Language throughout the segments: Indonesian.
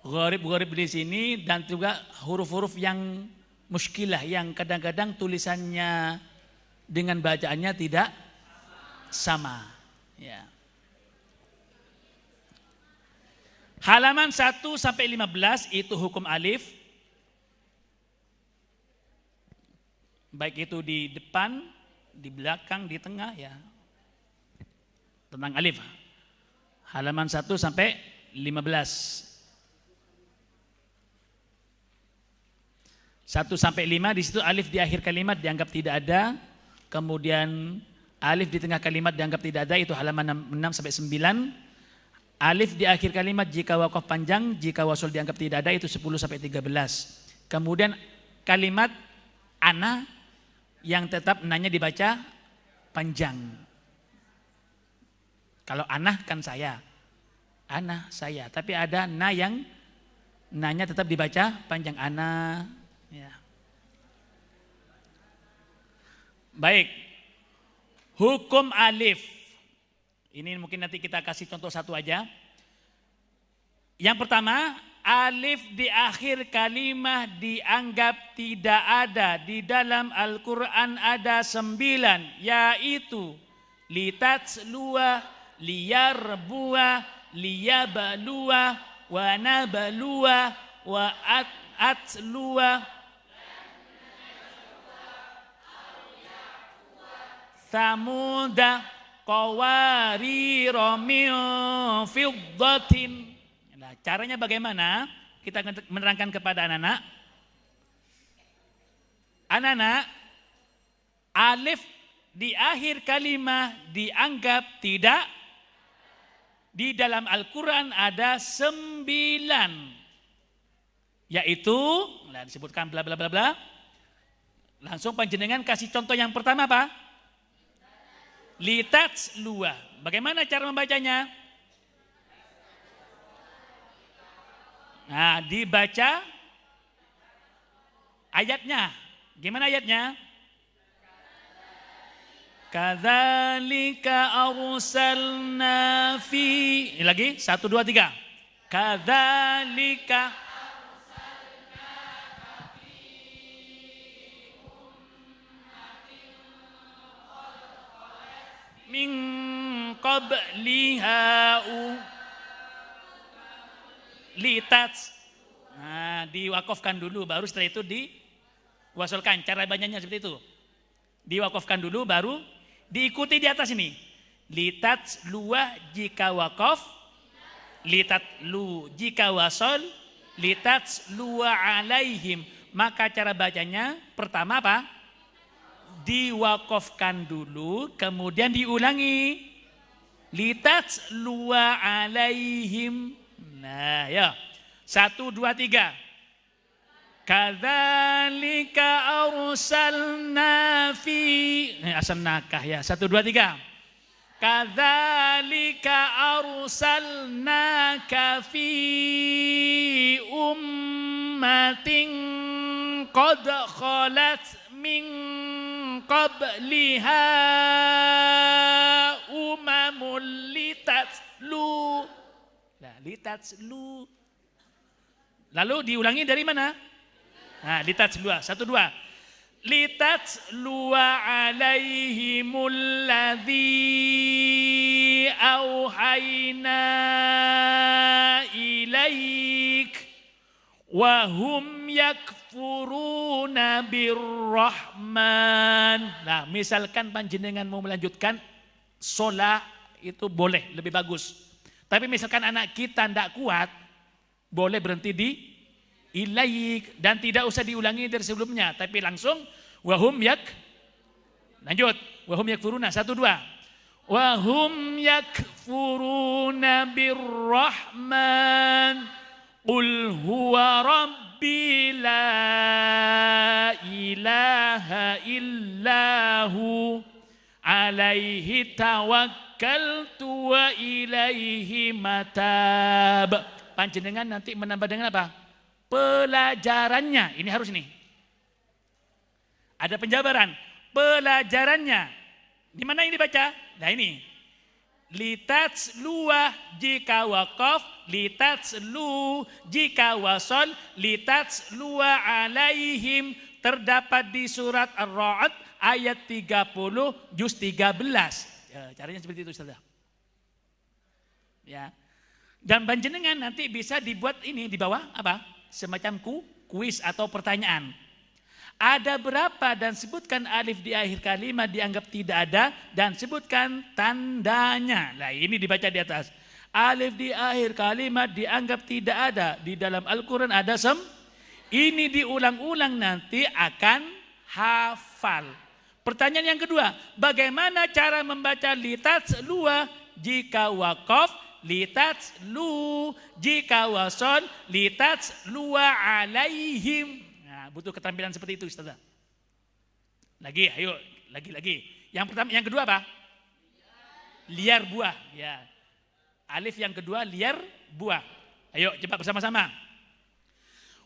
Gharib di sini dan juga huruf-huruf yang muskilah yang kadang-kadang tulisannya dengan bacaannya tidak sama. Ya. Halaman 1 sampai 15 itu hukum alif. Baik itu di depan, di belakang, di tengah ya. Tentang alif. Halaman 1 sampai 15. 1 sampai 5 di situ alif di akhir kalimat dianggap tidak ada. Kemudian alif di tengah kalimat dianggap tidak ada, itu halaman 6 sampai 9. Alif di akhir kalimat jika waqaf panjang, jika wasol dianggap tidak ada, itu 10 sampai 13. Kemudian kalimat ana yang tetap nanya dibaca panjang. Kalau ana kan saya, ana saya, tapi ada na yang nanya tetap dibaca panjang, ana. Ya. Baik, hukum alif. Ini mungkin nanti kita kasih contoh satu aja. Yang pertama, alif di akhir kalimat dianggap tidak ada. Di dalam Al-Quran ada 9, yaitu litatsluwa, liyarbua, liyabalua, wa nabalua, wa atsluwa, samuda, qawarira min fiddatin. Nah, caranya bagaimana? Kita menerangkan kepada anak-anak. Anak-anak, alif di akhir kalimat dianggap tidak. Di dalam Al-Quran ada 9. Yaitu, nah disebutkan bla bla bla bla. Langsung panjenengan kasih contoh yang pertama apa? Litatsluwa. Bagaimana cara membacanya? Nah, dibaca ayatnya. Gimana ayatnya? Kadzalika arsalna fi. Ini lagi 1 2 3. Kadzalika min qabliha litats. Nah, diwakafkan dulu baru setelah itu diwasolkan. Cara bacanya seperti itu. Diwakafkan dulu baru diikuti di atas ini. Litats luah jika wakaf, litat lu jika wasol, litats luah alaihim. Maka cara bacanya pertama apa? Diwakafkan dulu, kemudian diulangi. Litats luwa alaihim. Nah ya, 1 2 3. Kadzalika arsalna fi. Arsalnakah ya, 1 2 3. Kadzalika arsalnaka fi ummatin qad khalat min qabliha umamul litatslu. Nah, litatslu. Lalu diulangi dari mana? Nah, litatslu. 1 2. Litatslu alaihimul ladzi auhayna ilaik wa hum yakfuruna birrahman. Nah, misalkan panjenengan mau melanjutkan sholat itu boleh, lebih bagus. Tapi misalkan anak kita tidak kuat, boleh berhenti di ilaik dan tidak usah diulangi dari sebelumnya, tapi langsung wahum lanjut wahum yakfuruna 1 2. Wahum yakfuruna birrahman qul huwa rabbi la ilaha illahu alaihi tawakkaltu wa ilaihi matab. Panjenengan nanti menambah dengan apa? Pelajarannya. Ini harus nih. Ada penjabaran. Pelajarannya. Di mana ini baca? Nah ini. litatsluwa jika waqaf, litatslu jika wasol, litatsluwa alaihim terdapat di surat Ar-Ra'd ayat 30 juz 13. Ya, caranya seperti itu Ustaz. Ya. Dan panjenengan nanti bisa dibuat ini di bawah apa? Semacam kuis atau pertanyaan. Ada berapa dan sebutkan alif di akhir kalimat dianggap tidak ada dan sebutkan tandanya. Nah ini dibaca di atas. Alif di akhir kalimat dianggap tidak ada. Di dalam Al-Quran ada ini diulang-ulang nanti akan hafal. Pertanyaan yang kedua, bagaimana cara membaca litatsluwa jika waqaf, litatslu jika wasol, litatsluwa alaihim. Butuh keterampilan seperti itu Ustaz. Lagi, ayo, lagi. Yang pertama, yang kedua apa? Liar buah. Ya. Alif yang kedua liar buah. Ayo cepat bersama-sama.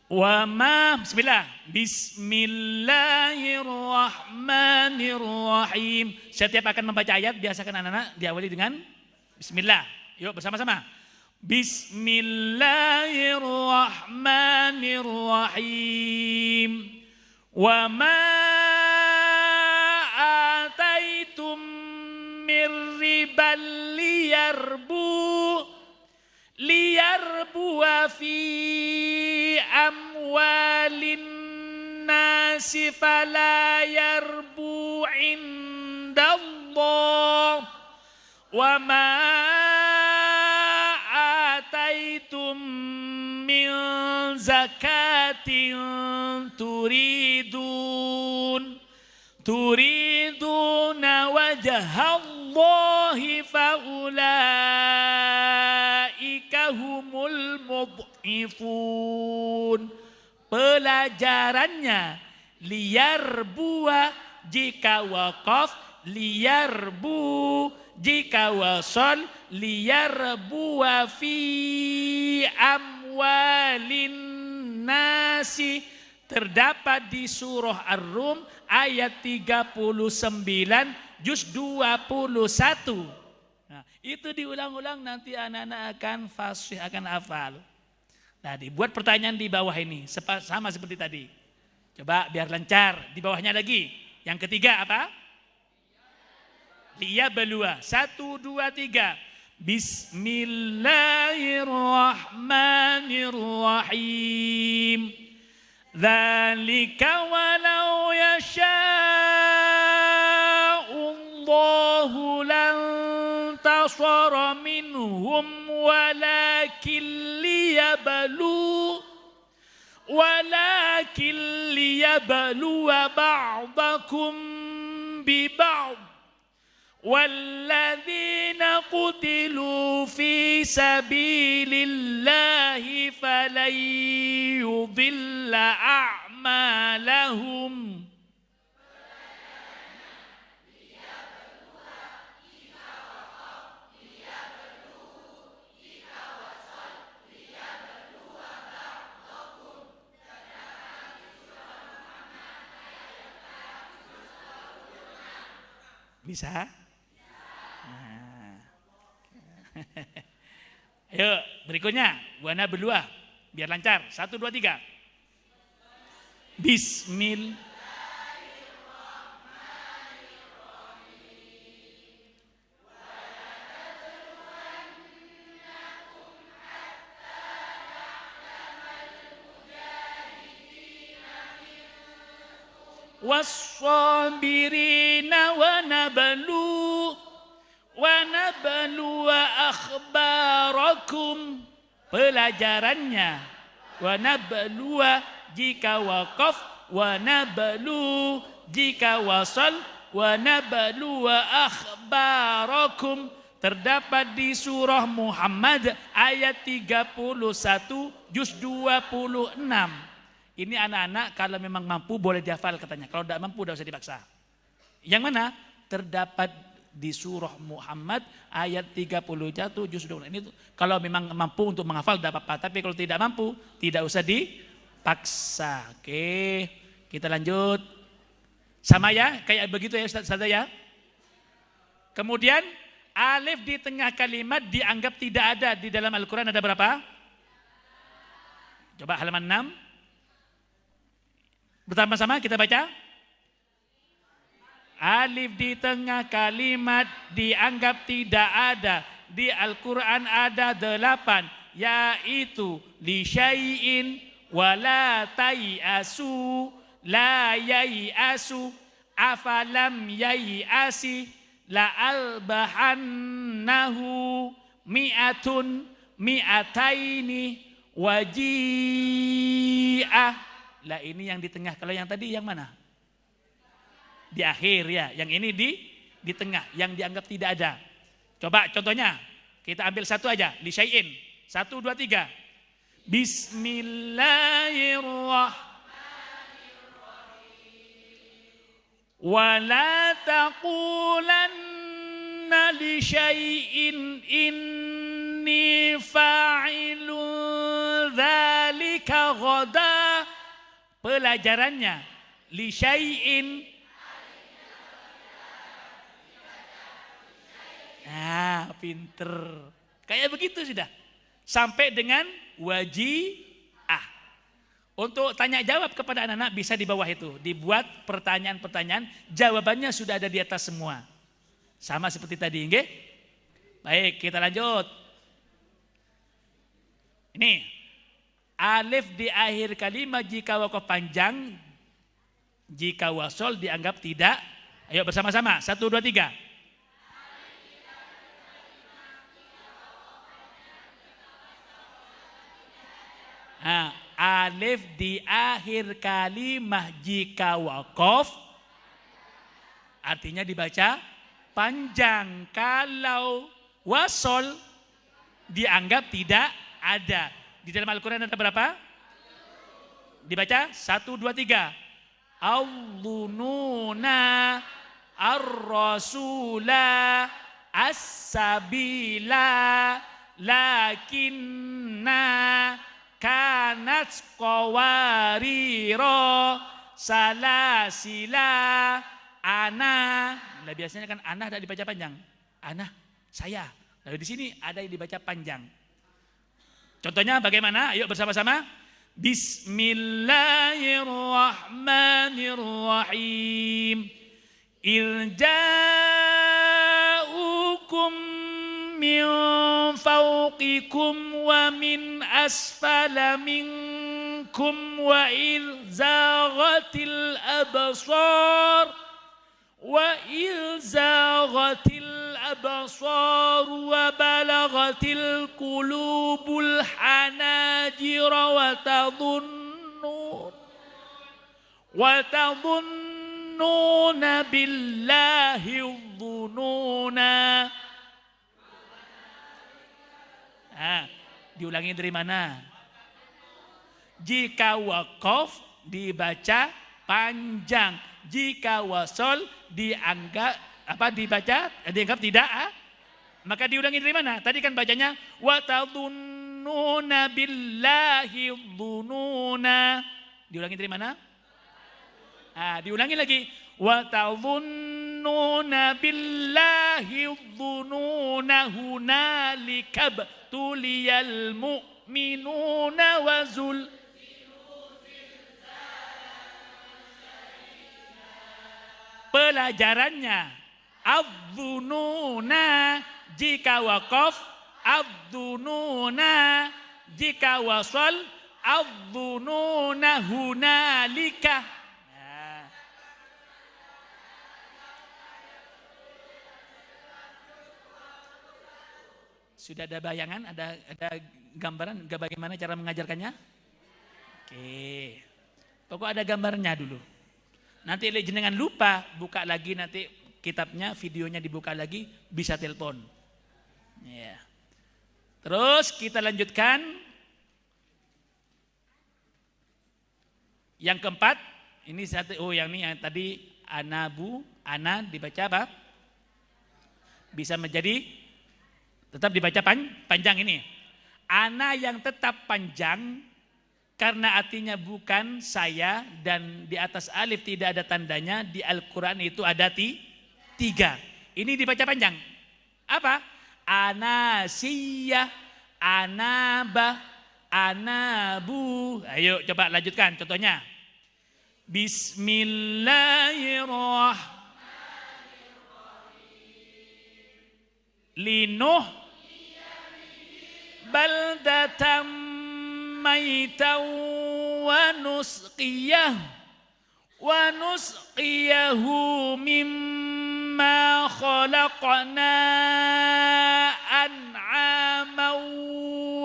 Bismillah. Bismillahirrahmanirrahim. Setiap akan membaca ayat biasakan anak-anak diawali dengan Bismillah. Yuk bersama-sama. Bismillahirrahmanirrahim. Wa ma ataitum mir ribal liyarbu fi amwalin nasi fala yarbu indallah. Wa ma min zakatin turiduna wajhallahi faulaika humul mudhifun. Pelajarannya liar buah jika waqaf, liar bu jika wasol, liar buah fi amwalin nasi terdapat di surah Ar-Rum ayat 39 juz 21. Nah, itu diulang-ulang nanti anak-anak akan fasih, akan hafal. Nah, dibuat pertanyaan di bawah ini sama seperti tadi. Coba biar lancar, di bawahnya lagi. Yang ketiga apa? Liyabluwa. 1, 2, 3. Bismillahirrahmanirrahim. Dzalika walau yasha'ullahu lantasara minhum walakin liyabluwa ba'dakum biba'd. وَالَّذِينَ قُتِلُوا فِي سَبِيلِ اللَّهِ فَلَنْ يُضِلَّ أَعْمَالَهُمْ. Bisa? Ayo berikutnya Wana berdua biar lancar. 1, 2, 3. Bismillah. Was-sabirina wa nablu akhbarakum. Pelajarannya wa nablu jika waqaf, wa nablu jika wasal, wa nablu akhbarakum terdapat di surah Muhammad ayat 31 juz 26. Ini anak-anak kalau memang mampu boleh dihafal katanya. Kalau tidak mampu tidak usah dipaksa. Yang mana? Terdapat di surah Muhammad ayat 31 juz 26. Ini kalau memang mampu untuk menghafal tidak apa-apa. Tapi kalau tidak mampu tidak usah dipaksa. Oke, kita lanjut. Sama ya, kayak begitu ya Ustaz ya. Kemudian alif di tengah kalimat dianggap tidak ada di dalam Al-Quran ada berapa? Coba halaman 6. Bersama-sama kita baca. Alif di tengah kalimat dianggap tidak ada. Di Al-Quran ada 8, yaitu li syai'in wa la tayasu la yayasu afalam yayasi la albahannahu mi'atun mi'ataini waji'ah. Lah ini yang di tengah. Kalau yang tadi yang mana? Di akhir ya. Yang ini di tengah. Yang dianggap tidak ada. Coba contohnya. Kita ambil satu aja. Li syai'in. 1, 2, 3. Bismillahirrahmanirrahim. Wala taqulanna li syai'in inni fa'ilun dzalika ghada. Pelajarannya li syai'in. Nah, pinter. Kayak begitu sudah. Sampai dengan waji'ah. Untuk tanya jawab kepada anak-anak bisa di bawah itu. Dibuat pertanyaan-pertanyaan, jawabannya sudah ada di atas semua. Sama seperti tadi, nggih? Baik, kita lanjut. Ini alif di akhir kalimat jika wakaf panjang, jika wasol dianggap tidak. Ayo bersama-sama, 1, 2, 3. Nah, alif di akhir kalimat jika wakaf artinya dibaca panjang. Kalau wasol dianggap tidak ada. Di dalam Al-Quran ada berapa? Dibaca 1, 2, 3. Al-dhununa ar-rasula as-sabila lakinna kanat qawariro salasila ana. Nah, biasanya kan ana ada dibaca panjang. Ana, saya. Lalu di sini ada yang dibaca panjang. Contohnya bagaimana? Ayo bersama-sama. Bismillahirrahmanirrahim. Ilja'ukum min fawqikum wa min asfala minkum wa ilzaghatil absar wa ilzaghatil absar wa balaghatil qulubul hanajir wa tadhunnuna billahi dhununa. Nah, diulangi dari mana? Jika wakaf dibaca panjang, jika wasol dianggap dianggap tidak, maka diulangi dari mana? Tadi kan bacanya wa tadhunnuna billahi dhununa. Diulangi dari mana? Diulangi lagi. Wa tadhunnuna billahi dhununa hunalika tuliyal mu'minuna wazul. Pelajarannya adzununa jika wakaf, adzununa jika wasal, adzununa hunalika. Sudah ada bayangan, ada gambaran bagaimana cara mengajarkannya? Oke. Pokok ada gambarnya dulu. Nanti jenengan lupa, buka lagi nanti kitabnya, videonya dibuka lagi, bisa telepon. Ya. Terus kita lanjutkan. Yang keempat, ini yang tadi ana dibaca apa? Bisa menjadi tetap dibaca panjang ini. Ana yang tetap panjang karena artinya bukan saya dan di atas alif tidak ada tandanya, di Al-Quran itu ada 3. Ini dibaca panjang. Apa? Anasiyah, anabah, anabu. Ayo coba lanjutkan contohnya. Bismillahirrahmanirrahim. Linuh baldatan maitan wa nusqiyahu mimma khalaqna an'aman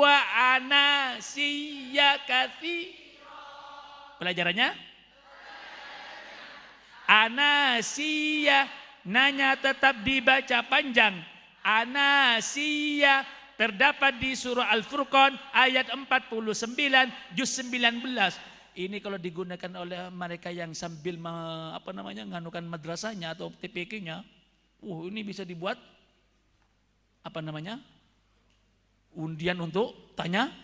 wa anasiya katsira. Pelajarannya anasiya, nanya tetap dibaca panjang. Anasiya terdapat di surah Al-Furqan ayat 49 juz 19. Ini kalau digunakan oleh mereka yang sambil nganukan madrasahnya atau TPK-nya, ini bisa dibuat undian untuk tanya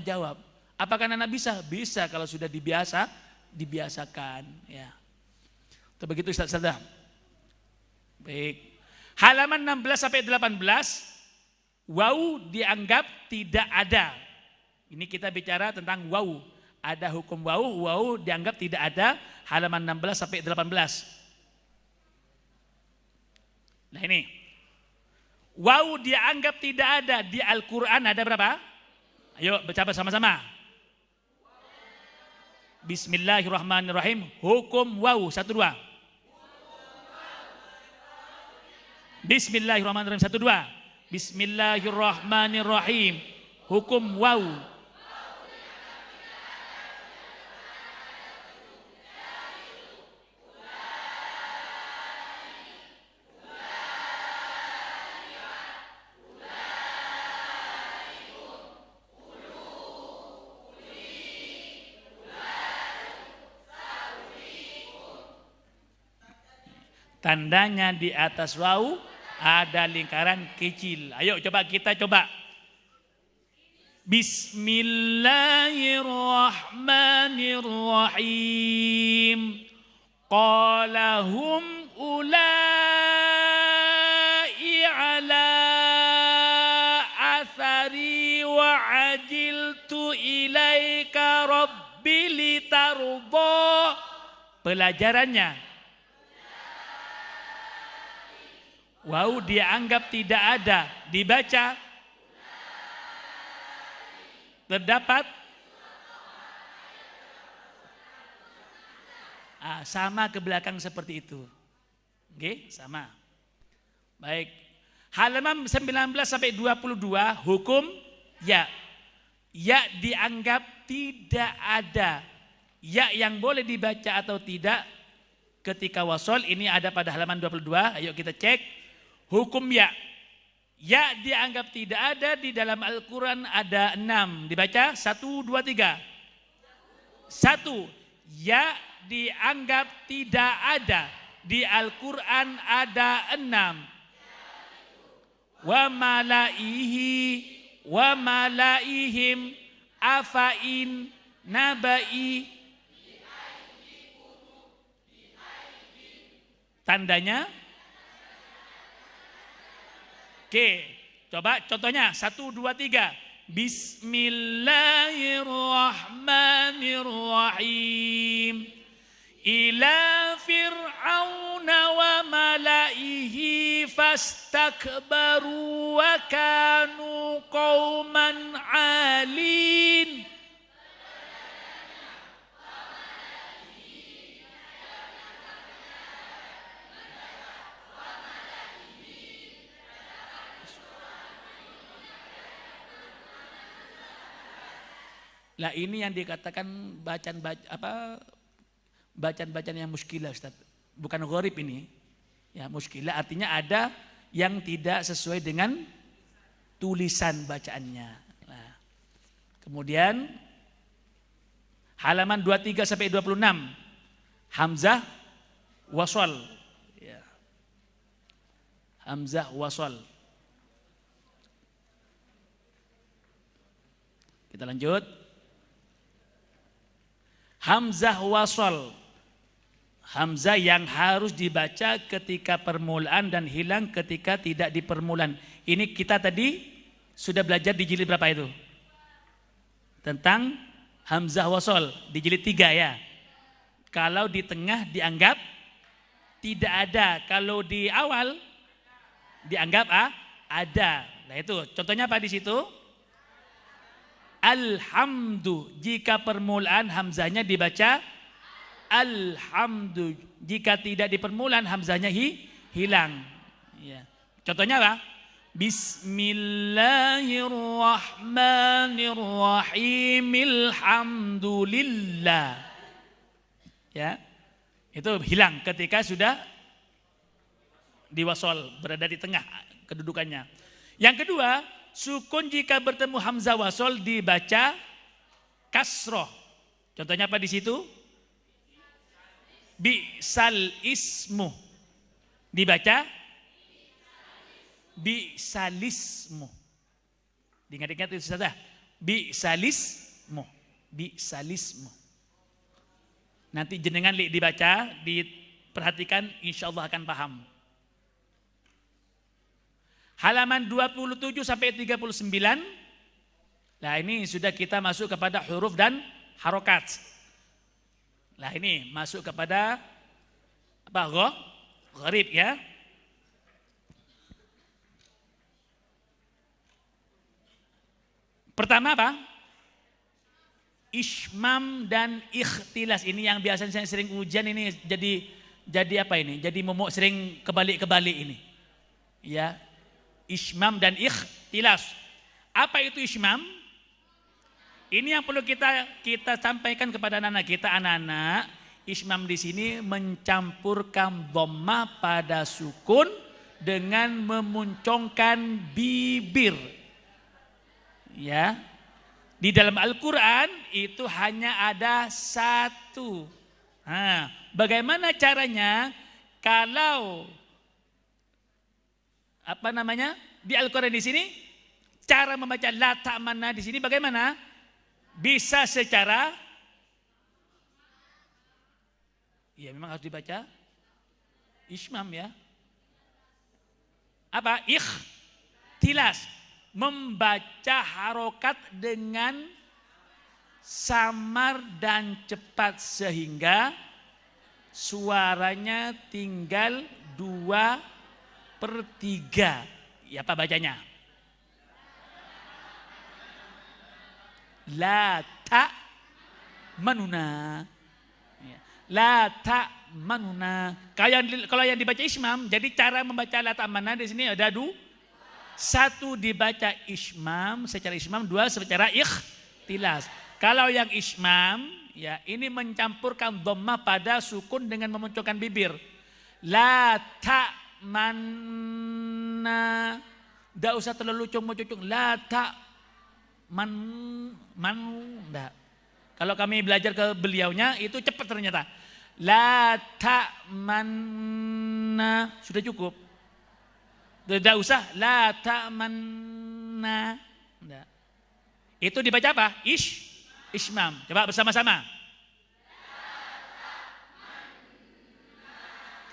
jawab. Apakah anak bisa? Bisa kalau sudah dibiasakan ya. Begitu Ustaz. Baik. Halaman 16 sampai 18, waw dianggap tidak ada. Ini kita bicara tentang waw. Ada hukum waw dianggap tidak ada. Halaman 16 sampai 18. Nah ini. Waw dianggap tidak ada. Di Al-Quran ada berapa? Ayo baca sama-sama. Bismillahirrahmanirrahim. Hukum waw. 1, 2. Bismillahirrahmanirrahim. 1, 2. Bismillahirrahmanirrahim. Hukum waw. Tandanya di atas waw ada lingkaran kecil. Ayo kita coba. Bismillahirrahmanirrahim. Qalahum ulai ala athari wa ajiltu ilaika rabbi litarda. Pelajarannya, waw dianggap tidak ada, dibaca terdapat sama ke belakang seperti itu. Oke, sama. Baik. Halaman 19 sampai 22 hukum ya. Ya dianggap tidak ada. Ya yang boleh dibaca atau tidak ketika wasol ini ada pada halaman 22. Ayo kita cek. Hukum ya. Ya dianggap tidak ada, di dalam Al-Quran ada 6. Dibaca 1, 2, 3. 1. Ya dianggap tidak ada. Di Al-Quran ada 6. Wa malaihim afain nabai. Tandanya? Oke, coba contohnya 1, 2, 3. Bismillahirrahmanirrahim. Ila fir'auna wa malaihi fastakbaru wa kanu qauman 'alin. Lah ini yang dikatakan bacaan yang muskilah, Ustaz. Bukan gharib ini. Ya, muskilah artinya ada yang tidak sesuai dengan tulisan bacaannya. Nah, kemudian halaman 23 sampai 26. Hamzah wasal. Ya. Hamzah wasal. Kita lanjut. Hamzah wasal. Hamzah yang harus dibaca ketika permulaan dan hilang ketika tidak di permulaan. Ini kita tadi sudah belajar di jilid berapa itu? Tentang hamzah wasol di jilid 3 ya. Kalau di tengah dianggap tidak ada, kalau di awal dianggap ada. Nah itu contohnya apa di situ? Alhamdu, jika permulaan hamzahnya dibaca alhamdu, jika tidak di permulaan hamzahnya hilang. Ya. Contohnya apa? Bismillahirrahmanirrahim, alhamdulillah. Ya, itu hilang ketika sudah diwasol, berada di tengah kedudukannya. Yang kedua, sukun jika bertemu hamzah wasol dibaca kasroh. Contohnya apa di situ? Bi'sal ismu, dibaca bi'salismu. Diingat-ingat itu saja. Bi'salismu, bi'salismu. Nanti jenengan dibaca, diperhatikan, insya Allah akan paham. Halaman 27 sampai 39. Nah ini sudah kita masuk kepada huruf dan harokat. Nah ini masuk kepada apa? Gharib ya. Pertama apa? Ismam dan ikhtilas. Ini yang biasanya saya sering ujian ini jadi apa ini? Jadi momok sering kebalik-kebalik ini. Ya. Ismam dan ikhtilas. Apa itu ismam? Ini yang perlu kita sampaikan kepada anak-anak kita. Anak-anak, ismam di sini mencampurkan dhammah pada sukun dengan memuncongkan bibir. Ya. Di dalam Al-Quran itu hanya ada satu. Nah, bagaimana caranya kalau apa namanya di Al-Quran di sini cara membaca la ta'manna di sini bagaimana? Bisa secara ya memang harus dibaca ismam ya. Apa? Ikhtilas, membaca harokat dengan samar dan cepat sehingga suaranya tinggal 2/3. Ya apa bacanya? La ta manuna. La ta manuna. Kalau yang dibaca ismam, jadi cara membaca la ta manuna di sini ada satu dibaca ismam secara ismam, dua secara ikhtilas. Kalau yang ismam ya ini mencampurkan dhammah pada sukun dengan memunculkan bibir. La ta manna. Enggak usah terlalu cucung. La ta enggak. Kalau kami belajar ke beliaunya itu cepat ternyata. La ta manna sudah cukup. Tidak usah la ta'manna. Enggak. Itu dibaca apa? Ismam. Coba bersama-sama.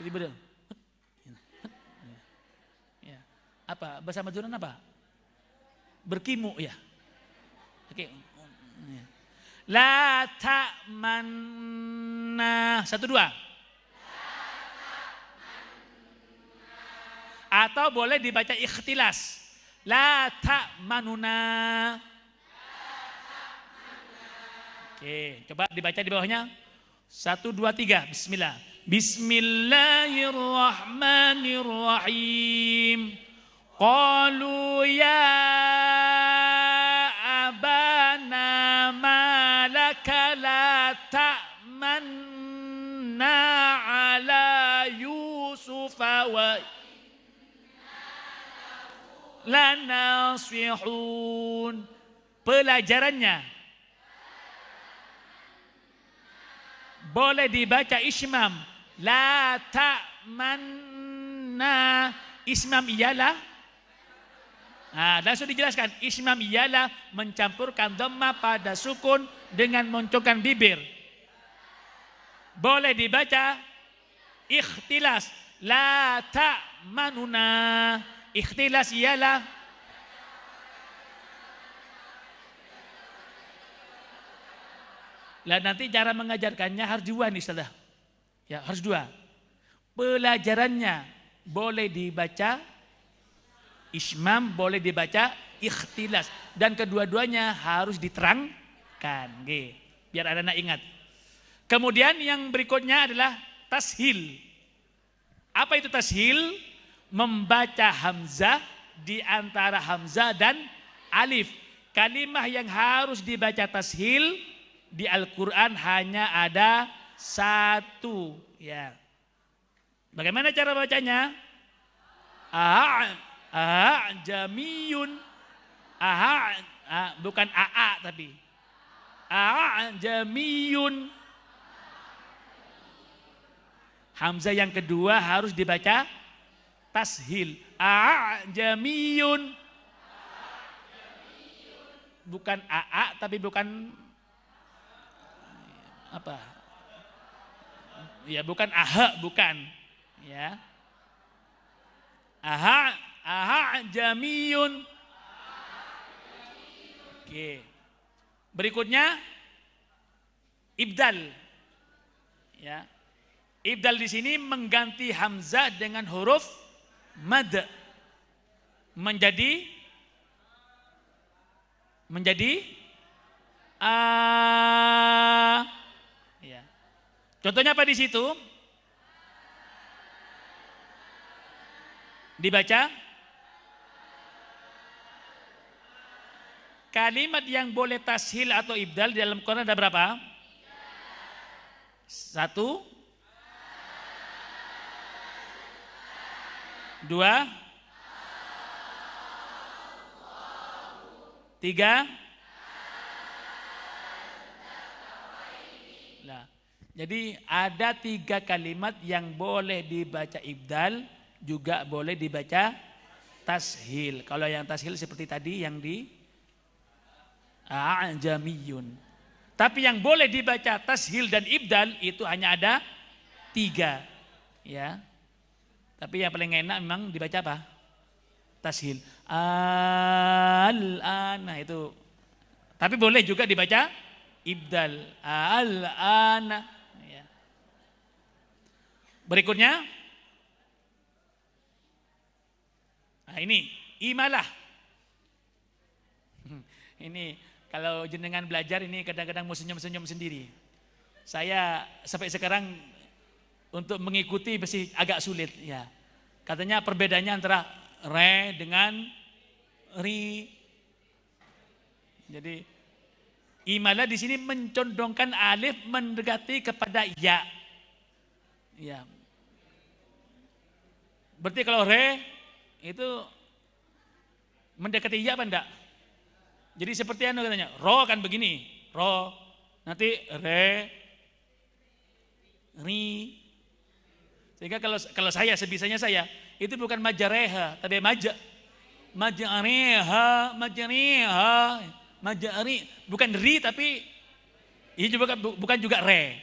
Jadi betul. Ya. Apa? Bahasa Maduran apa? Berkimu ya. Oke. La ta'manna. 1, 2. Atau boleh dibaca ikhtilas. La ta'manuna. Oke, coba dibaca di bawahnya. 1, 2, 3. Bismillah. Bismillahirrahmanirrahim. Qalu ya abana malaka la ta'manna ala Yusufa wa lanasihun. Pelajarannya boleh dibaca ismam. La ta'manna. Ismam ialah langsung dijelaskan. Ismam ialah mencampurkan dhammah pada sukun dengan memunculkan bibir. Boleh dibaca Ikhtilas. La ta'manuna. Ikhtilas ialah lah, nanti cara mengajarkannya harus dua nih Ustazah. Ya, harus dua. Pelajarannya boleh dibaca ismam, boleh dibaca ikhtilas, dan kedua-duanya harus diterangkan. Biar anak-anak ingat. Kemudian yang berikutnya adalah tashil. Apa itu tashil? Membaca hamzah di antara hamzah dan alif. Kalimah yang harus dibaca tashil di Al-Quran hanya ada satu. Ya. Bagaimana cara bacanya? Jamiyun. Bukan tapi. Jamiyun. Hamzah yang kedua harus dibaca tashil. Jamiyun. Bukan tapi bukan apa? Ya, bukan bukan. Ya. Jamiyun. Oke. Berikutnya ibdal. Ya. Ibdal di sini mengganti hamzah dengan huruf mad menjadi ya. Contohnya apa di situ? Dibaca kalimat yang boleh tashil atau ibdal di dalam Quran ada berapa? Satu, dua, tiga. Nah, jadi ada 3 kalimat yang boleh dibaca ibdal, juga boleh dibaca tashil. Kalau yang tashil seperti tadi yang di jamiyun. Tapi yang boleh dibaca tashil dan ibdal itu hanya ada 3. Ya. Tapi yang paling enak memang dibaca apa? Tashil. Al-ana itu. Tapi boleh juga dibaca ibdal. Al-ana. Ya. Berikutnya. Nah ini imalah. Ini kalau jenengan belajar ini kadang-kadang mau senyum-senyum sendiri. Saya sampai sekarang untuk mengikuti masih agak sulit ya. Katanya perbedaannya antara re dengan ri. Jadi imalah di sini mencondongkan alif mendekati kepada ya. Ya. Berarti kalau re itu mendekati ya apa enggak? Jadi seperti anu katanya, ro kan begini, ro, nanti re, ri. Sehingga kalau saya sebisanya saya itu bukan majareha, tapi majareha, majari, bukan ri tapi ini juga bukan juga re.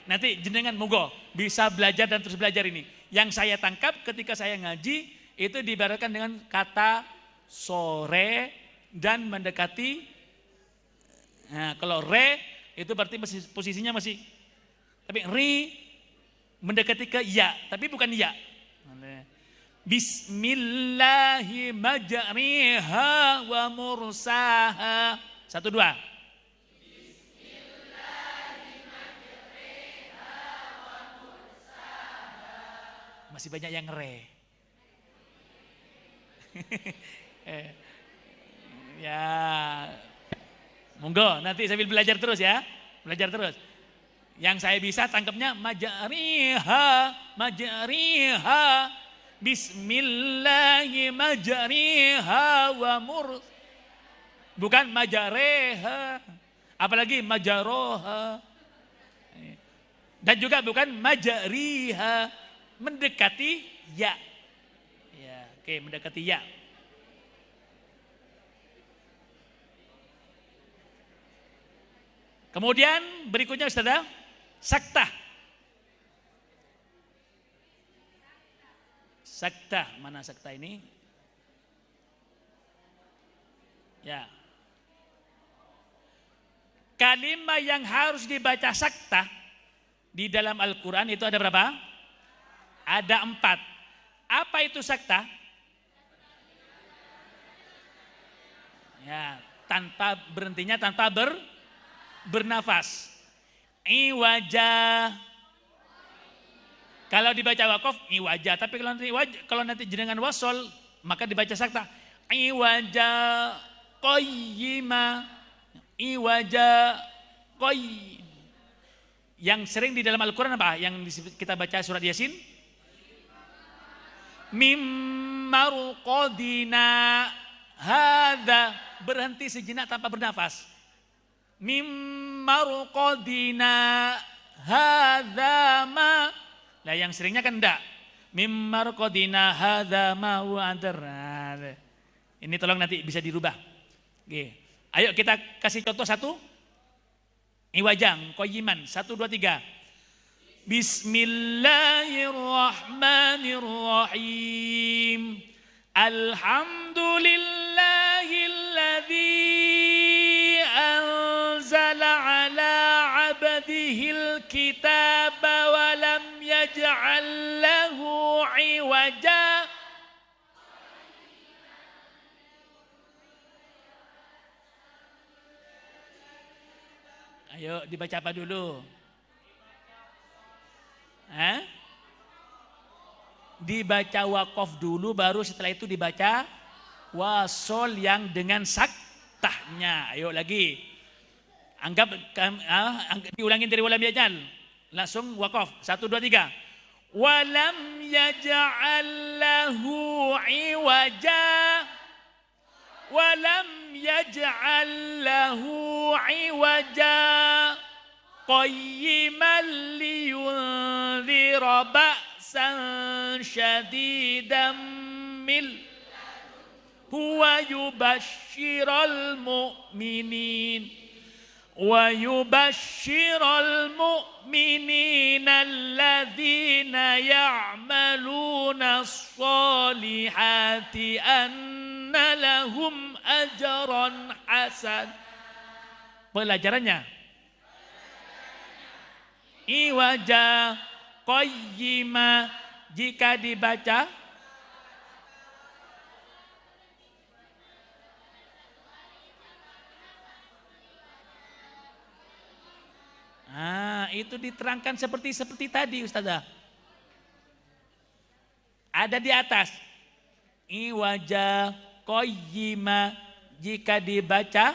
Nanti jenengan mogo bisa belajar dan terus belajar ini. Yang saya tangkap ketika saya ngaji itu diibaratkan dengan kata sore dan mendekati. Nah, kalau re itu berarti masih posisinya masih, tapi ri mendekati ke ya, tapi bukan ya. Bismillahi majriha wa mursaha. 1, 2. Masih banyak yang re. Ya, monggo nanti sambil belajar terus ya, belajar terus. Yang saya bisa tangkapnya majariha, bismillahi majariha wa bukan majareha, apalagi majaroha, dan juga bukan majariha, mendekati ya. Ya, oke, mendekati ya. Kemudian berikutnya Ustazah, saktah. Sakta, mana sakta ini? Ya. Kalimat yang harus dibaca sakta di dalam Al-Quran itu ada berapa? Ada 4. Apa itu sakta? Ya, tanpa berhentinya, tanpa bernafas. Iwaja. Kalau dibaca wakof, iwaja. Tapi kalau nanti jenengan wasol, maka dibaca sakta. Iwaja qayyima. Iwaja qayyim. Yang sering di dalam Al-Quran apa? Yang kita baca surat Yasin? Mim marqadina hadza. Berhenti sejenak tanpa bernafas. Mim marqadina hadza ma. Nah yang seringnya kan enggak. Mim marqadina hadza ma wa adar. Ini tolong nanti bisa dirubah. Oke. Ayo kita kasih contoh satu. Iwajang, qayyiman. 1, 2, 3. Bismillahirrahmanirrahim. Alhamdulillahilladzi anzala ala abdihil kitaba wa lam yaj'al lahu iwaja. Ayo dibaca apa dulu? Dibaca wakof dulu, baru setelah itu dibaca wasol yang dengan saktahnya. Ayo lagi. Anggap diulangin dari walam yaj'al. Langsung wakof. 1, 2, 3. Walam yaj'al lahu iwaja. Walam yaj'al lahu iwaja qayyiman liyunzira ba'san syadidan min huwa yubashshiral mu'minin wa yubashshiral mu'minina alladzina ya'maluna as-solihati anna lahum ajran hasan. Pelajarannya iwaja qayyima, jika dibaca itu diterangkan seperti tadi Ustazah. Ada di atas. Iwaja qayyima, jika dibaca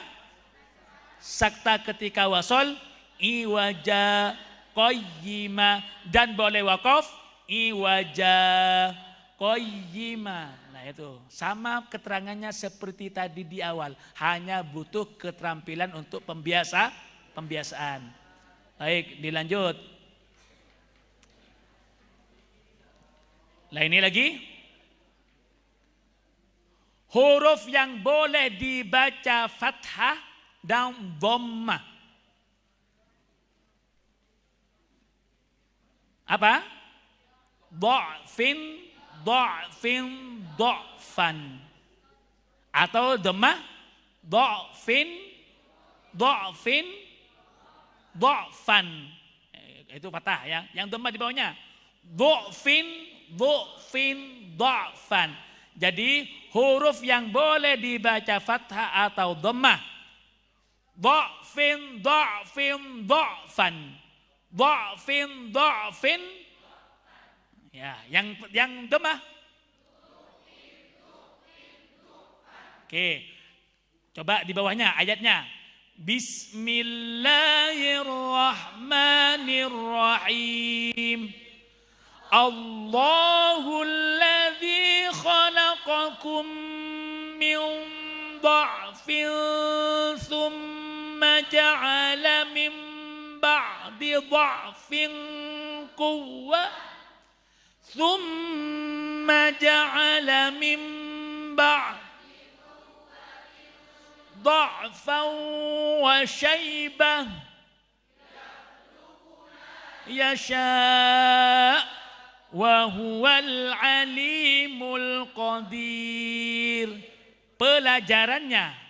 sakta ketika wasol, iwaja qayyima, dan boleh wakof iwaja qayyima. Nah itu sama keterangannya seperti tadi di awal, hanya butuh keterampilan untuk pembiasaan. Baik, dilanjut. Nah ini lagi. Huruf yang boleh dibaca fathah dan dhammah. Apa? Dha'fin, dha'fan. Atau dhammah, dha'fin, dha'fan. Itu fathah ya. Yang dhammah di bawahnya. Dha'fin, dha'fan. Jadi huruf yang boleh dibaca fathah atau dhammah. Dha'fin, dha'fan. Dha'fin. Ya, yang dhammah. Oke. Coba di bawahnya ayatnya. Bismillahirrahmanirrahim. Allahul ladzi khalaqakum min dha'fin thumma ja'ala min ba'di dha'fin quwwah thumma ja'ala min ba'di dha'fan wa shaybah yasha'. wa huwal alimul qadir. Pelajarannya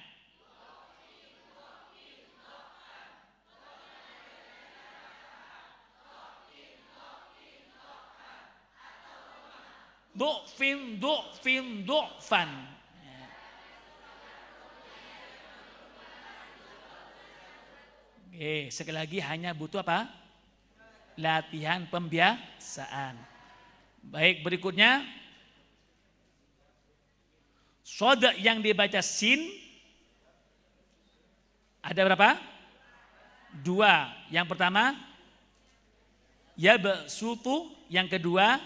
du'fan. Oke, sekali lagi hanya butuh apa? Latihan pembiasaan. Baik, berikutnya shod yang dibaca sin ada berapa? 2. Yang pertama yabsutu, yang kedua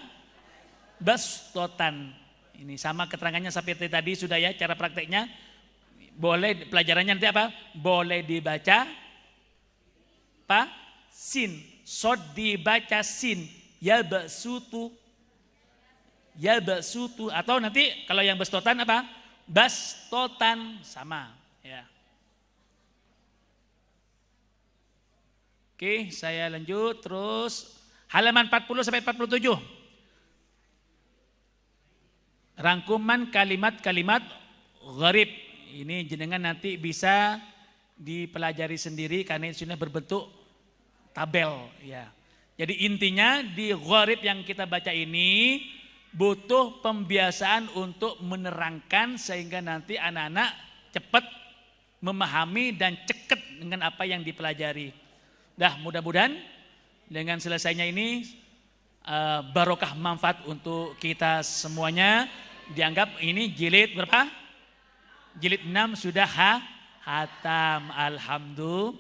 bastotan. Ini sama keterangannya seperti tadi sudah ya, cara prakteknya. Boleh pelajarannya nanti apa? Boleh dibaca apa? Sin. Shod dibaca sin. Yabsutu. Atau nanti kalau yang bastotan apa? Bastotan, sama ya. Oke, saya lanjut terus halaman 40 sampai 47. Rangkuman kalimat-kalimat gharib. Ini jenengan nanti bisa dipelajari sendiri karena ini sudah berbentuk tabel ya. Jadi intinya di gharib yang kita baca ini butuh pembiasaan untuk menerangkan sehingga nanti anak-anak cepat memahami dan ceket dengan apa yang dipelajari. Dah, mudah-mudahan dengan selesainya ini barokah manfaat untuk kita semuanya. Dianggap ini jilid berapa? Jilid 6 sudah hatam. Alhamdulillah.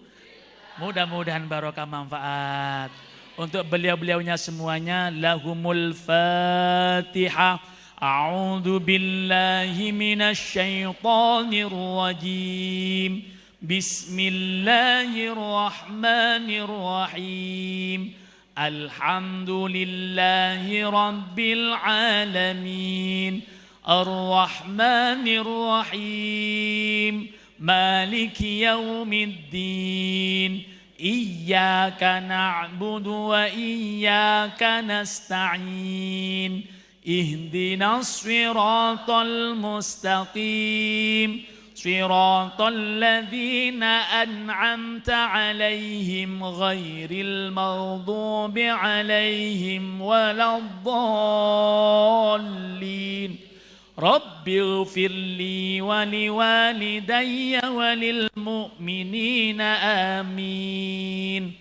Mudah-mudahan barokah manfaat. Untuk beliau-beliaunya semuanya, lahumul Fatihah. A'udzu billahi minasyaitonir rajim. Bismillahirrahmanirrahim. Alhamdulillahi rabbil alamin. Ar-Rahmanir Rahim. Maliki yaumiddin. Iyyaka na'budu wa iyyaka nasta'in. Ihdinas siratal mustaqim. Siratal ladzina an'amta 'alaihim ghairil maghdubi 'alaihim waladdallin. Rabbighfirli wa liwalidayya walil mu'minina amin.